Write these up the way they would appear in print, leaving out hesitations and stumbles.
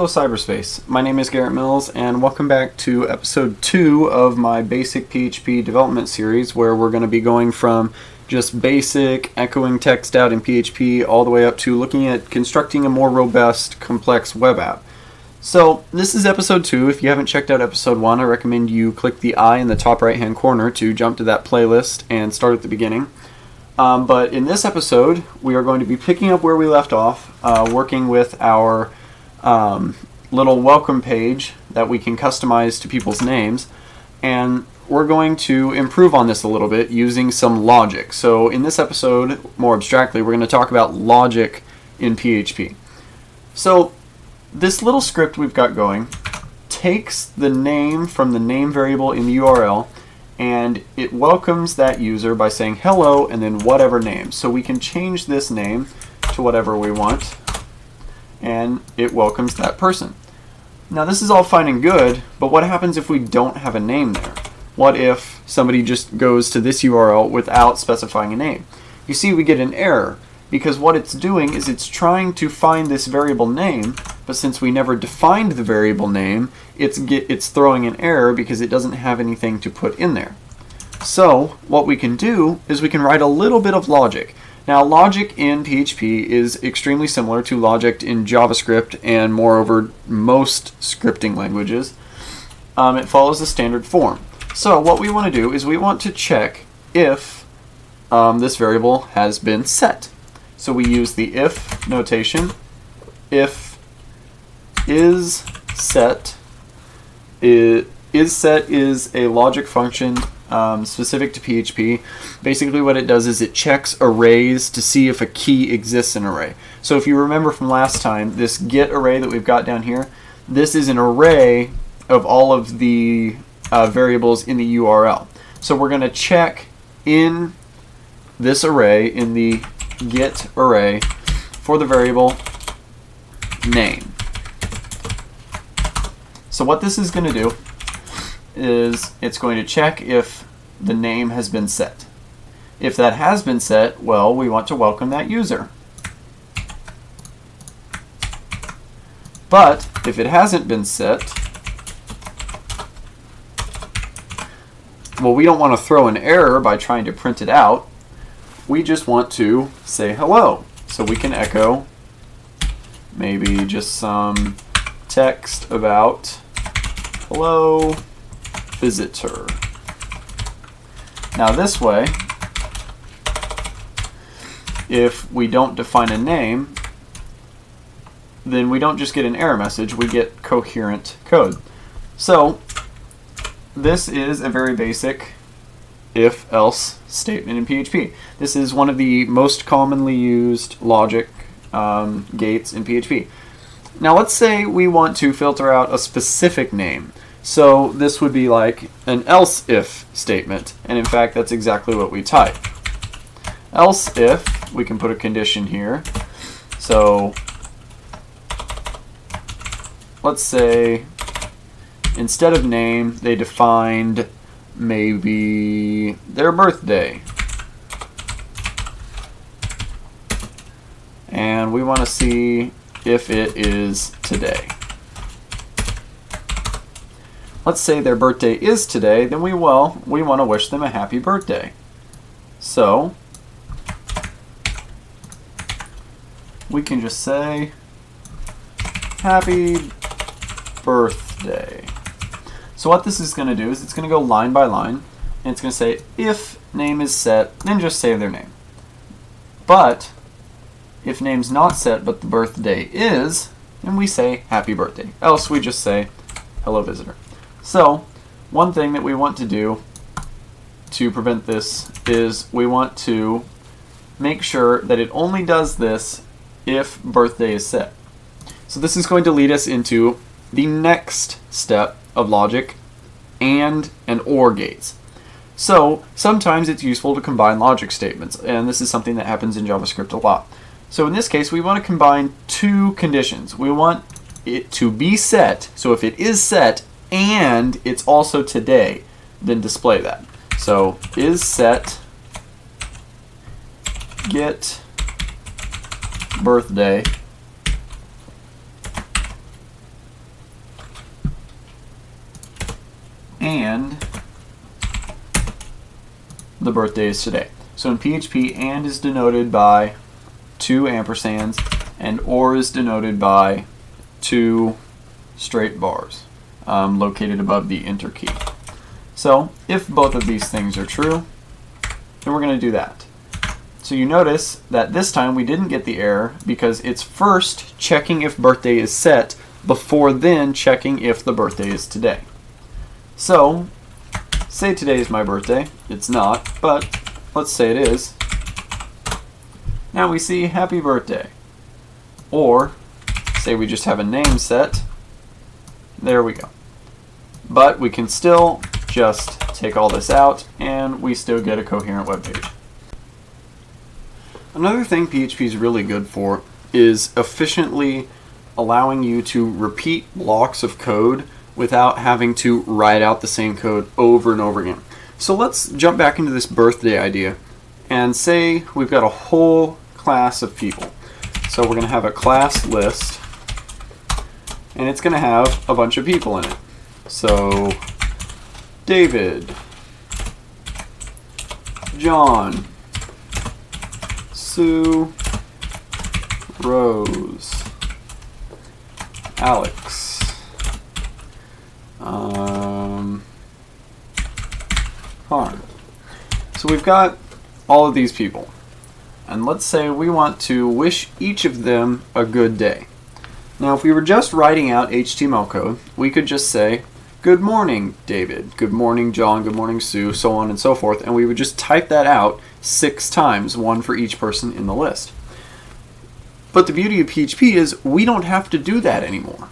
Hello cyberspace, my name is Garrett Mills and welcome back to episode 2 of my basic PHP development series, where we're going to be going from just basic echoing text out in PHP all the way up to looking at constructing a more robust, complex web app. So this is episode 2. If you haven't checked out episode 1, I recommend you click the I in the top right hand corner to jump to that playlist and start at the beginning. But in this episode, we are going to be picking up where we left off, working with our little welcome page that we can customize to people's names, and we're going to improve on this a little bit using some logic. So in this episode, more abstractly, we're going to talk about logic in PHP. So this little script we've got going takes the name from the name variable in the URL, and it welcomes that user by saying hello and then whatever name. So we can change this name to whatever we want, and it welcomes that person. Now this is all fine and good, but what happens if we don't have a name there? What if somebody just goes to this URL without specifying a name? You see, we get an error, because what it's doing is it's trying to find this variable name, but since we never defined the variable name, it's throwing an error because it doesn't have anything to put in there. So what we can do is we can write a little bit of logic. Now, logic in PHP is extremely similar to logic in JavaScript and, moreover, most scripting languages. It follows the standard form. So what we want to do is we want to check if this variable has been set. So we use the if notation. If is set is a logic function specific to PHP. Basically what it does is it checks arrays to see if a key exists in an array. So if you remember from last time, this get array that we've got down here, this is an array of all of the variables in the URL. So we're going to check in this array, in the get array, for the variable name. So what this is going to do is it's going to check if the name has been set. If that has been set, well, we want to welcome that user. But if it hasn't been set, well, we don't want to throw an error by trying to print it out. We just want to say hello. So we can echo maybe just some text about hello visitor. Now this way, if we don't define a name, then we don't just get an error message, we get coherent code. So this is a very basic if-else statement in PHP. This is one of the most commonly used logic gates in PHP. Now let's say we want to filter out a specific name. So this would be like an else if statement, and in fact that's exactly what we type. Else if, we can put a condition here. So let's say instead of name they defined maybe their birthday, and we want to see if it is today. Let's say their birthday is today, then we want to wish them a happy birthday. So we can just say happy birthday. So what this is going to do is it's going to go line by line, and it's going to say if name is set, then just say their name. But if name's not set but the birthday is, then we say happy birthday. Else we just say hello visitor. So one thing that we want to do to prevent this is we want to make sure that it only does this if birthday is set. So this is going to lead us into the next step of logic, and OR gates. So sometimes it's useful to combine logic statements, and this is something that happens in JavaScript a lot. So in this case, we want to combine two conditions. We want it to be set, so if it is set and it's also today, then display that. So is set get birthday and the birthday is today. So in PHP, and is denoted by 2 ampersands, and or is denoted by 2 straight bars located above the enter key. So if both of these things are true, then we're going to do that. So you notice that this time we didn't get the error because it's first checking if birthday is set before then checking if the birthday is today. So say today is my birthday. It's not, but let's say it is. Now we see happy birthday. Or say we just have a name set. There we go. But we can still just take all this out and we still get a coherent web page. Another thing PHP is really good for is efficiently allowing you to repeat blocks of code without having to write out the same code over and over again. So let's jump back into this birthday idea and say we've got a whole class of people. So we're going to have a class list and it's going to have a bunch of people in it. So David, John, Sue, Rose, Alex, Connor. So we've got all of these people. And let's say we want to wish each of them a good day. Now if we were just writing out HTML code, we could just say, good morning, David, good morning, John, good morning, Sue, so on and so forth, and we would just type that out 6 times, one for each person in the list. But the beauty of PHP is we don't have to do that anymore.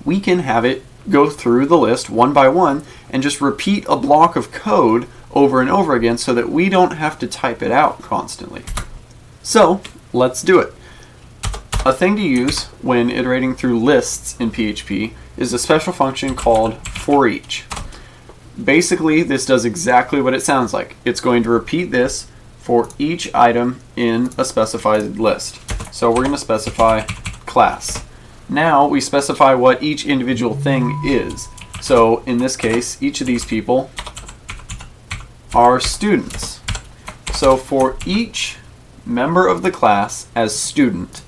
We can have it go through the list one by one and just repeat a block of code over and over again so that we don't have to type it out constantly. So let's do it. A thing to use when iterating through lists in PHP is a special function called ForEach. Basically, this does exactly what it sounds like. It's going to repeat this for each item in a specified list. So we're going to specify class. Now we specify what each individual thing is. So in this case, each of these people are students. So for each member of the class as student,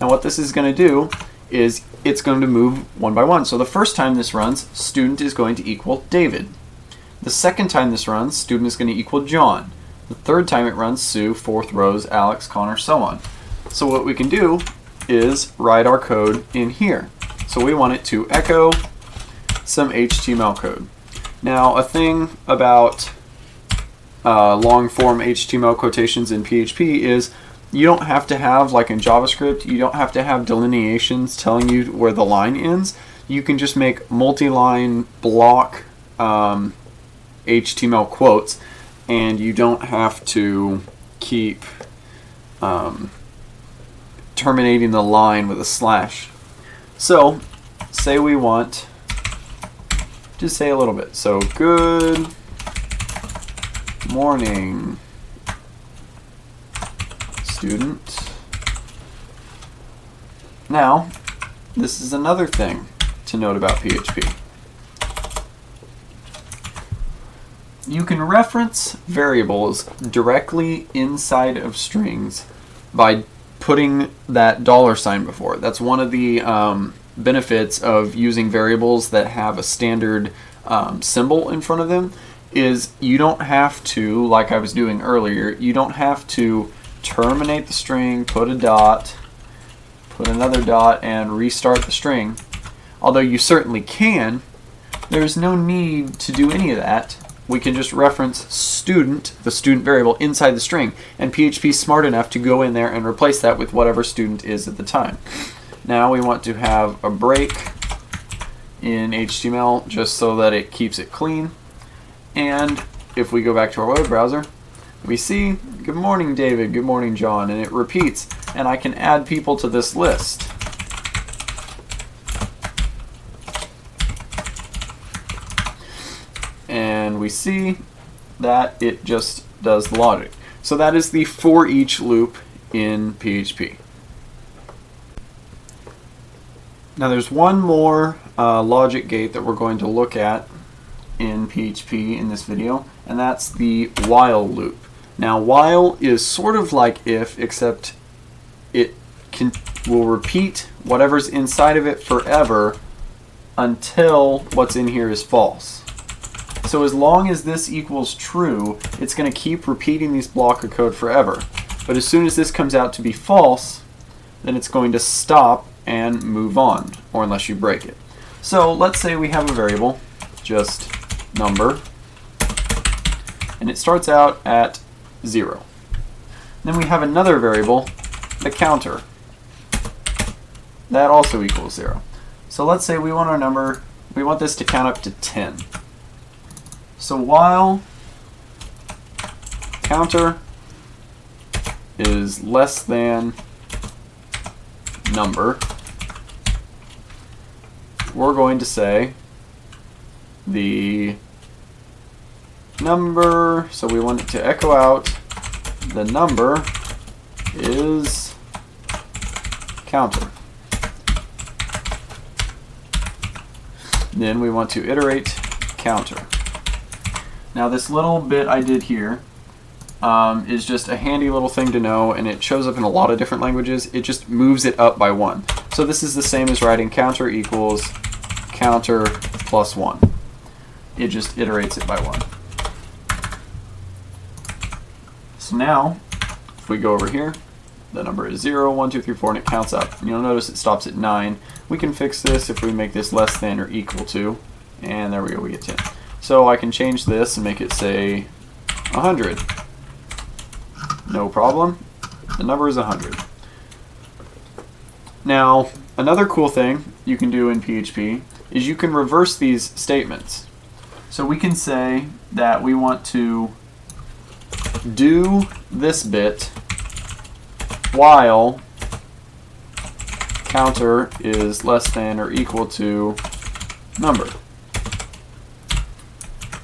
now what this is going to do is it's going to move one by one. So the first time this runs, student is going to equal David. The second time this runs, student is going to equal John. The third time it runs, Sue, fourth Rose, Alex, Connor, so on. So what we can do is write our code in here. So we want it to echo some HTML code. Now a thing about long form HTML quotations in PHP is you don't have to have, like in JavaScript, you don't have to have delineations telling you where the line ends. You can just make multi-line block HTML quotes, and you don't have to keep terminating the line with a slash. So, say we want to say a little bit. So, good morning, student. Now, this is another thing to note about PHP. You can reference variables directly inside of strings by putting that $sign before it. That's one of the benefits of using variables that have a standard symbol in front of them, is you don't have to, like I was doing earlier, you don't have to terminate the string, put a dot, put another dot, and restart the string. Although you certainly can, there's no need to do any of that. We can just reference student, the student variable, inside the string, and PHP is smart enough to go in there and replace that with whatever student is at the time. Now we want to have a break in HTML just so that it keeps it clean. And if we go back to our web browser, we see good morning David, good morning John, and it repeats, and I can add people to this list. And we see that it just does the logic. So that is the for each loop in PHP. Now there's one more logic gate that we're going to look at in PHP in this video, and that's the while loop. Now, while is sort of like if, except it will repeat whatever's inside of it forever until what's in here is false. So as long as this equals true, it's going to keep repeating these block of code forever. But as soon as this comes out to be false, then it's going to stop and move on, or unless you break it. So let's say we have a variable, just number, and it starts out at 0. Then we have another variable, the counter. That also equals 0. So let's say we want our number, we want this to count up to 10. So while counter is less than number, we're going to say the number, so we want it to echo out the number is counter. Then we want to iterate counter. Now this little bit I did here is just a handy little thing to know, and it shows up in a lot of different languages. It just moves it up by 1. So this is the same as writing counter equals counter plus 1. It just iterates it by 1. So now, if we go over here, the number is 0, 1, 2, 3, 4, and it counts up. And you'll notice it stops at 9. We can fix this if we make this less than or equal to, and there we go, we get 10. So I can change this and make it say 100. No problem. The number is 100. Now, another cool thing you can do in PHP is you can reverse these statements. So we can say that we want to do this bit while counter is less than or equal to number.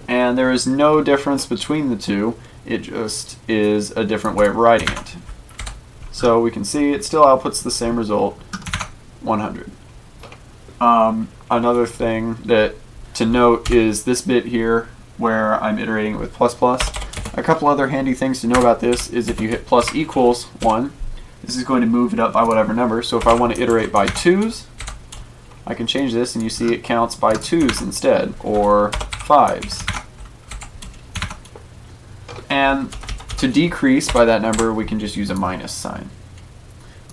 And there is no difference between the two. It just is a different way of writing it. So we can see it still outputs the same result, 100. Another thing that to note is this bit here where I'm iterating it with plus plus. A couple other handy things to know about this is if you hit plus equals 1, this is going to move it up by whatever number. So if I want to iterate by 2's, I can change this and you see it counts by 2's instead, or 5's. And to decrease by that number, we can just use a minus sign.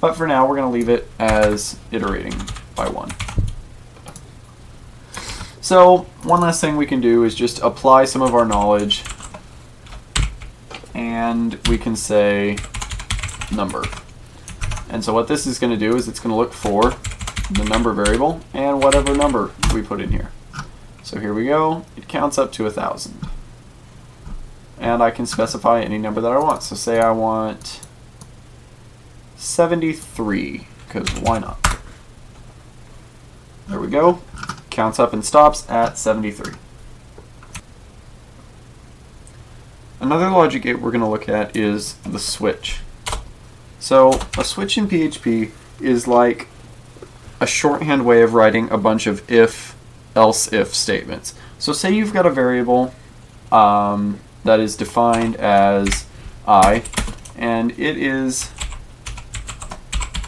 But for now, we're going to leave it as iterating by 1. So one last thing we can do is just apply some of our knowledge, and we can say number. And so what this is going to do is it's going to look for the number variable and whatever number we put in here. So here we go. It counts up to 1,000. And I can specify any number that I want. So say I want 73, because why not? There we go. Counts up and stops at 73. Another logic gate we're going to look at is the switch. So a switch in PHP is like a shorthand way of writing a bunch of if, else if statements. So say you've got a variable that is defined as I, and it is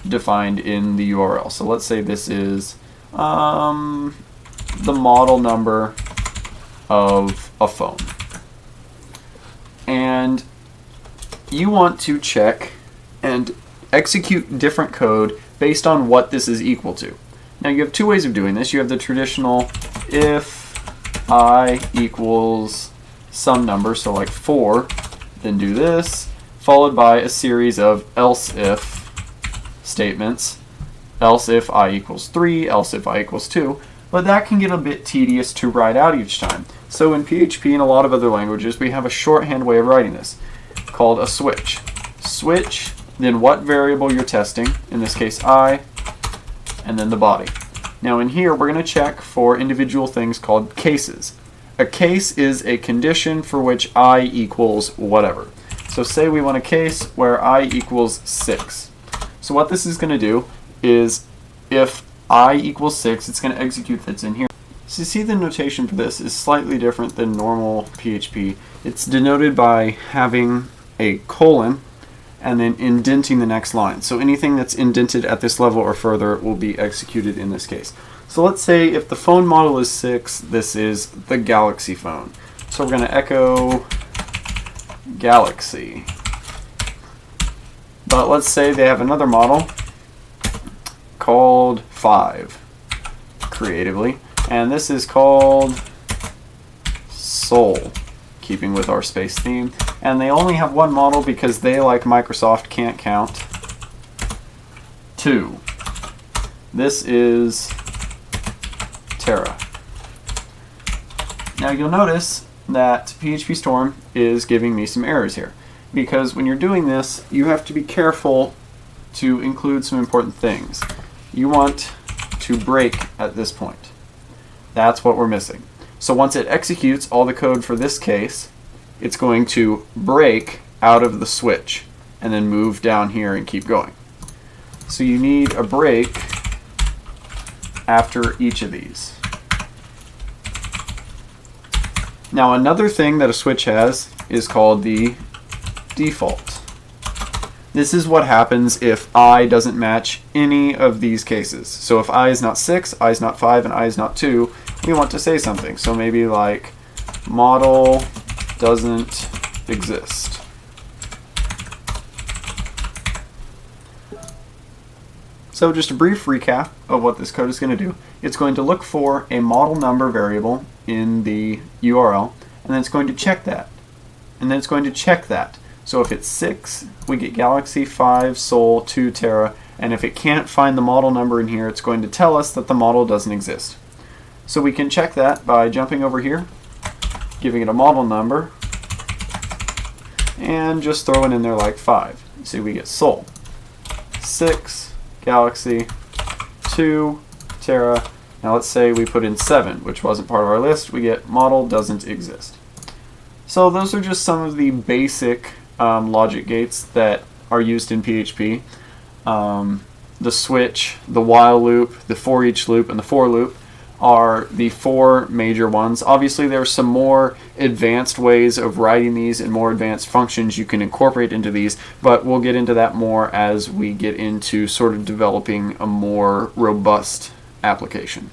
defined in the URL. So let's say this is the model number of a phone. And you want to check and execute different code based on what this is equal to. Now you have two ways of doing this. You have the traditional if I equals some number, so like 4, then do this, followed by a series of else if statements. Else if I equals 3, else if I equals 2, but that can get a bit tedious to write out each time. So in PHP and a lot of other languages, we have a shorthand way of writing this called a switch. Switch, then what variable you're testing, in this case I, and then the body. Now in here, we're going to check for individual things called cases. A case is a condition for which I equals whatever. So say we want a case where I equals 6. So what this is going to do is if I equals 6, it's going to execute that's in here. So you see the notation for this is slightly different than normal PHP. It's denoted by having a colon and then indenting the next line. So anything that's indented at this level or further will be executed in this case. So let's say if the phone model is 6, this is the Galaxy phone. So we're going to echo Galaxy. But let's say they have another model called 5, creatively. And this is called Soul, keeping with our space theme. And they only have one model because they, like Microsoft, can't count 2. This is Terra. Now you'll notice that PHP Storm is giving me some errors here, because when you're doing this, you have to be careful to include some important things. You want to break at this point. That's what we're missing. So once it executes all the code for this case, it's going to break out of the switch and then move down here and keep going. So you need a break after each of these. Now another thing that a switch has is called the default. This is what happens if I doesn't match any of these cases. So if I is not 6, I is not 5, and I is not 2, we want to say something. So maybe like model doesn't exist. So just a brief recap of what this code is going to do. It's going to look for a model number variable in the URL, and then it's going to check that. And then it's going to check that. So if it's 6, we get Galaxy, 5, Soul, 2, Terra, and if it can't find the model number in here, it's going to tell us that the model doesn't exist. So we can check that by jumping over here, giving it a model number, and just throwing in there like 5. See, we get Soul, 6, Galaxy, 2, Terra. Now let's say we put in 7, which wasn't part of our list. We get model doesn't exist. So those are just some of the basic logic gates that are used in PHP. The switch, the while loop, the ForEach loop, and the for loop are the 4 major ones. Obviously there are some more advanced ways of writing these and more advanced functions you can incorporate into these, but we'll get into that more as we get into sort of developing a more robust application.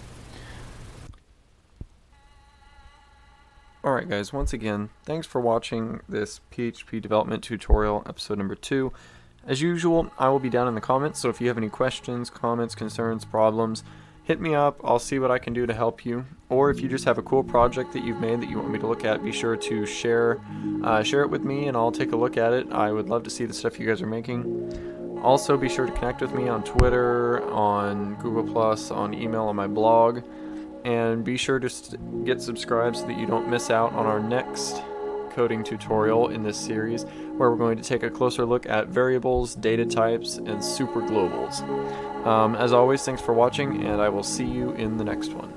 Alright guys, once again, thanks for watching this PHP development tutorial, episode number 2. As usual, I will be down in the comments, so if you have any questions, comments, concerns, problems, hit me up. I'll see what I can do to help you. Or if you just have a cool project that you've made that you want me to look at, be sure to share it with me and I'll take a look at it. I would love to see the stuff you guys are making. Also, be sure to connect with me on Twitter, on Google+, on email, on my blog. And be sure to get subscribed so that you don't miss out on our next coding tutorial in this series, where we're going to take a closer look at variables, data types, and superglobals. As always, thanks for watching, and I will see you in the next one.